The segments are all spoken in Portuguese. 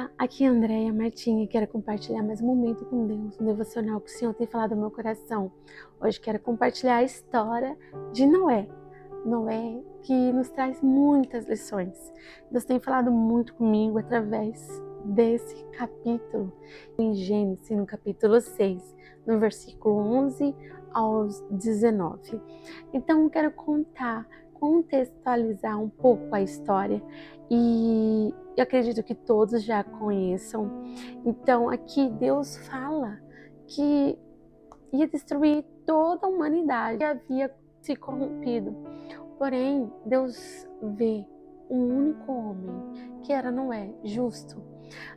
Olá, aqui é a Andréia Martins e quero compartilhar mais um momento com Deus, um devocional que o Senhor tem falado no meu coração. Hoje quero compartilhar a história de Noé. Noé que nos traz muitas lições. Deus tem falado muito comigo através desse capítulo, em Gênesis, no capítulo 6, no versículo 11 aos 19. Então quero contextualizar um pouco a história e eu acredito que todos já conheçam. Então aqui Deus fala que ia destruir toda a humanidade que havia se corrompido. Porém, Deus vê um único homem, que era Noé, justo.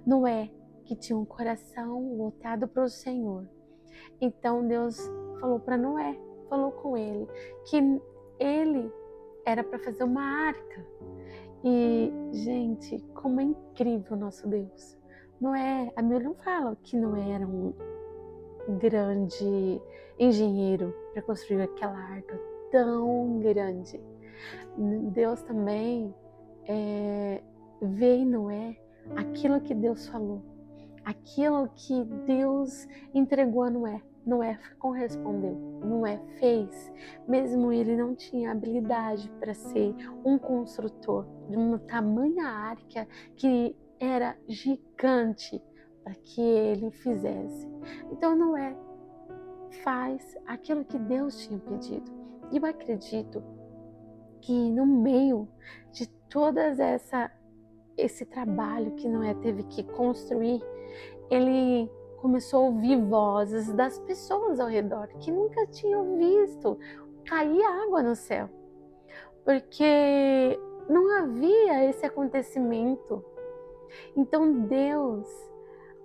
Noé, que tinha um coração voltado para o Senhor. Então Deus falou para Noé, falou com ele, que ele era para fazer uma arca. E, gente, como é incrível o nosso Deus. Noé, a Bíblia não fala que Noé era um grande engenheiro para construir aquela arca tão grande. Deus também vê em Noé aquilo que Deus falou, aquilo que Deus entregou a Noé. Noé correspondeu, Noé fez, mesmo ele não tinha habilidade para ser um construtor de uma tamanha arca que era gigante para que ele fizesse. Então Noé faz aquilo que Deus tinha pedido. E eu acredito que no meio de todas esse trabalho que Noé teve que construir, ele começou a ouvir vozes das pessoas ao redor que nunca tinham visto cair água no céu, porque não havia esse acontecimento. Então Deus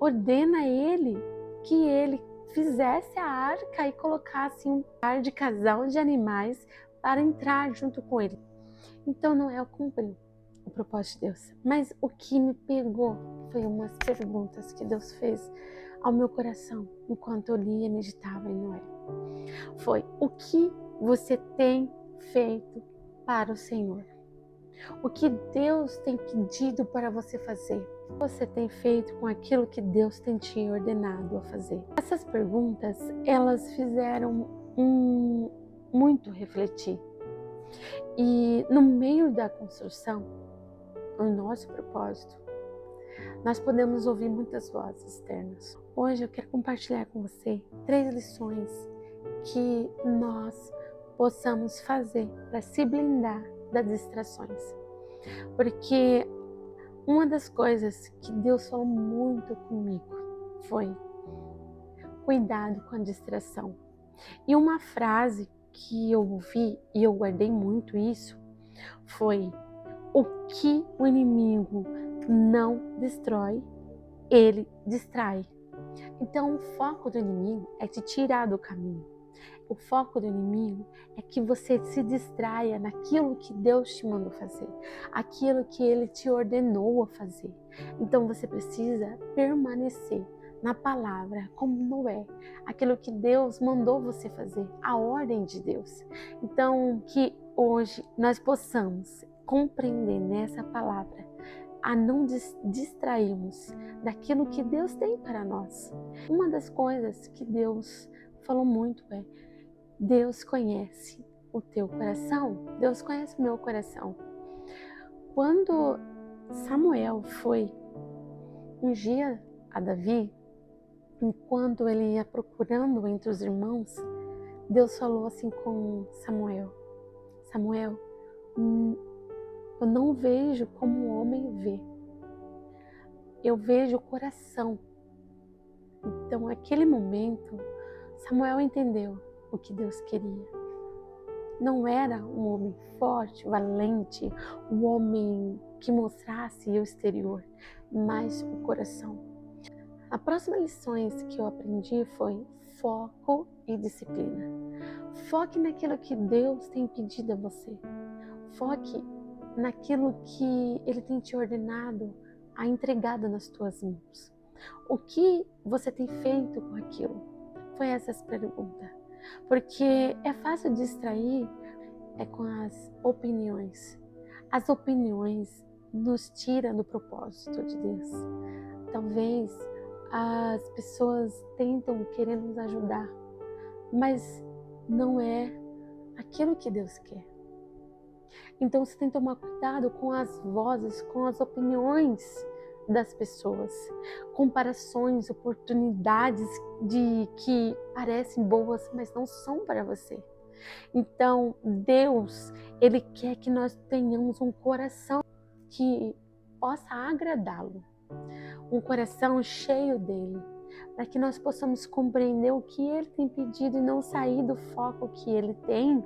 ordena a ele que ele fizesse a arca e colocasse um par de casal de animais para entrar junto com ele. Então Noé cumpriu o propósito de Deus. Mas o que me pegou foi umas perguntas que Deus fez ao meu coração enquanto eu lia e meditava em Noé. Foi: o que você tem feito para o Senhor? O que Deus tem pedido para você fazer? O que você tem feito com aquilo que Deus tem te ordenado a fazer? Essas perguntas, elas fizeram muito refletir. E no meio da construção, o nosso propósito, nós podemos ouvir muitas vozes externas. Hoje eu quero compartilhar com você 3 lições que nós possamos fazer para se blindar das distrações. Porque uma das coisas que Deus falou muito comigo foi: cuidado com a distração. E uma frase que eu ouvi e eu guardei muito isso foi: o que o inimigo não destrói, ele distrai. Então o foco do inimigo é te tirar do caminho. O foco do inimigo é que você se distraia naquilo que Deus te mandou fazer, aquilo que Ele te ordenou a fazer. Então você precisa permanecer na palavra, como Noé, aquilo que Deus mandou você fazer, a ordem de Deus. Então que hoje nós possamos compreender nessa palavra a não distrairmos daquilo que Deus tem para nós. Uma das coisas que Deus falou muito é: Deus conhece o teu coração, Deus conhece o meu coração. Quando Samuel foi ungir a Davi, enquanto ele ia procurando entre os irmãos, Deus falou assim com Samuel: Samuel, eu não vejo como o homem vê, eu vejo o coração. Então, naquele momento, Samuel entendeu o que Deus queria. Não era um homem forte, valente, um homem que mostrasse o exterior, mas o coração. A próxima lição que eu aprendi foi foco e disciplina. Foque naquilo que Deus tem pedido a você. Foque naquilo que Ele tem te ordenado a entregado nas tuas mãos. O que você tem feito com aquilo? Foi essas perguntas. Porque é fácil distrair com as opiniões. As opiniões nos tira do propósito de Deus. Talvez as pessoas tentam querer nos ajudar, mas não é aquilo que Deus quer. Então você tem que tomar cuidado com as vozes, com as opiniões das pessoas, comparações, oportunidades de que parecem boas, mas não são para você. Então Deus, Ele quer que nós tenhamos um coração que possa agradá-lo, um coração cheio dele, para que nós possamos compreender o que Ele tem pedido e não sair do foco que Ele tem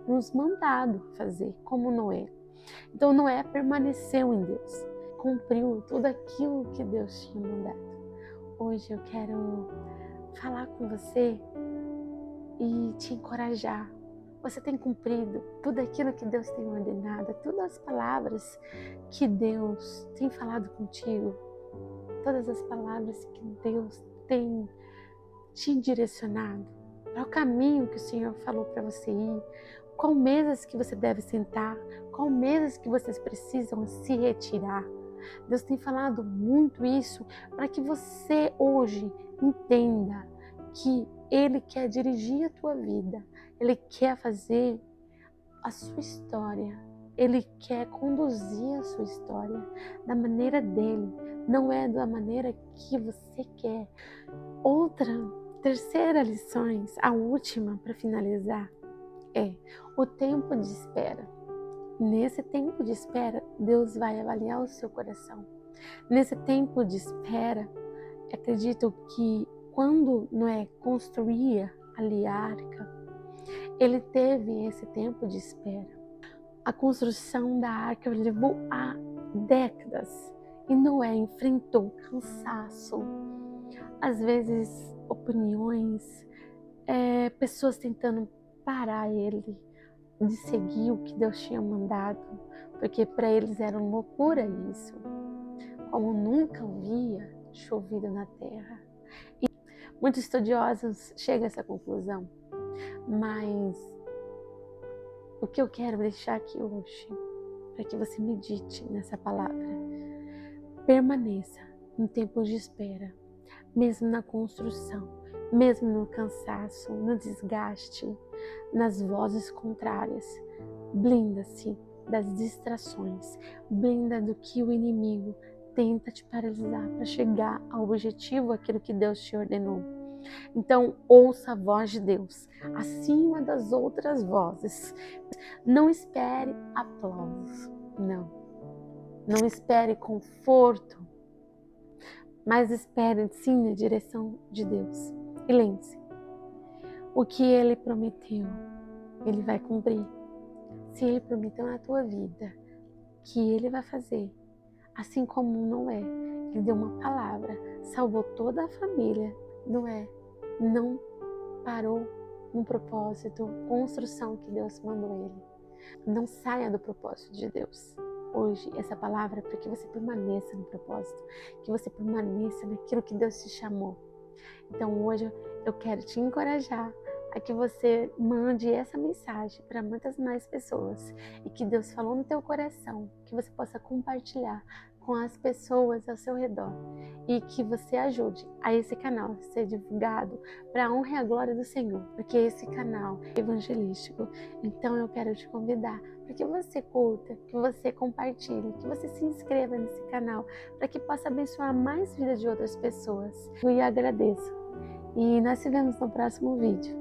nos mandado fazer, como Noé. Então Noé permaneceu em Deus, cumpriu tudo aquilo que Deus tinha mandado. Hoje eu quero falar com você e te encorajar. Você tem cumprido tudo aquilo que Deus tem ordenado, todas as palavras que Deus tem falado contigo, todas as palavras que Deus tem te direcionado para o caminho que o Senhor falou para você ir, qual mesas que você deve sentar, qual mesas que vocês precisam se retirar. Deus tem falado muito isso para que você hoje entenda que Ele quer dirigir a tua vida, Ele quer fazer a sua história, Ele quer conduzir a sua história da maneira dele, não é da maneira que você quer. Terceira lição, a última para finalizar, é o tempo de espera. Nesse tempo de espera, Deus vai avaliar o seu coração. Nesse tempo de espera, acredito que quando Noé construía ali a arca, ele teve esse tempo de espera. A construção da arca levou a décadas e Noé enfrentou cansaço, às vezes opiniões, pessoas tentando parar ele de seguir o que Deus tinha mandado, porque para eles era uma loucura isso, como nunca havia chovido na terra. E muitos estudiosos chegam a essa conclusão, mas o que eu quero deixar aqui hoje, para que você medite nessa palavra, permaneça em tempos de espera, mesmo na construção, mesmo no cansaço, no desgaste, nas vozes contrárias. Blinda-se das distrações, blinda do que o inimigo tenta te paralisar para chegar ao objetivo, aquilo que Deus te ordenou. Então, ouça a voz de Deus acima das outras vozes. Não espere aplausos, não espere conforto, mas espere sim na direção de Deus. E lembre-se, o que Ele prometeu, Ele vai cumprir. Se Ele prometeu na tua vida que Ele vai fazer, assim como Noé, Ele deu uma palavra, salvou toda a família. Noé não parou no propósito, construção que Deus mandou ele. Não saia do propósito de Deus. Hoje, essa palavra é para que você permaneça no propósito, que você permaneça naquilo que Deus te chamou. Então hoje eu quero te encorajar a que você mande essa mensagem para muitas mais pessoas e que Deus falou no teu coração, que você possa compartilhar com as pessoas ao seu redor e que você ajude a esse canal ser divulgado para a honra e a glória do Senhor, porque esse canal é evangelístico. Então eu quero te convidar para que você curta, que você compartilhe, que você se inscreva nesse canal para que possa abençoar mais vidas de outras pessoas. Eu agradeço e nós nos vemos no próximo vídeo.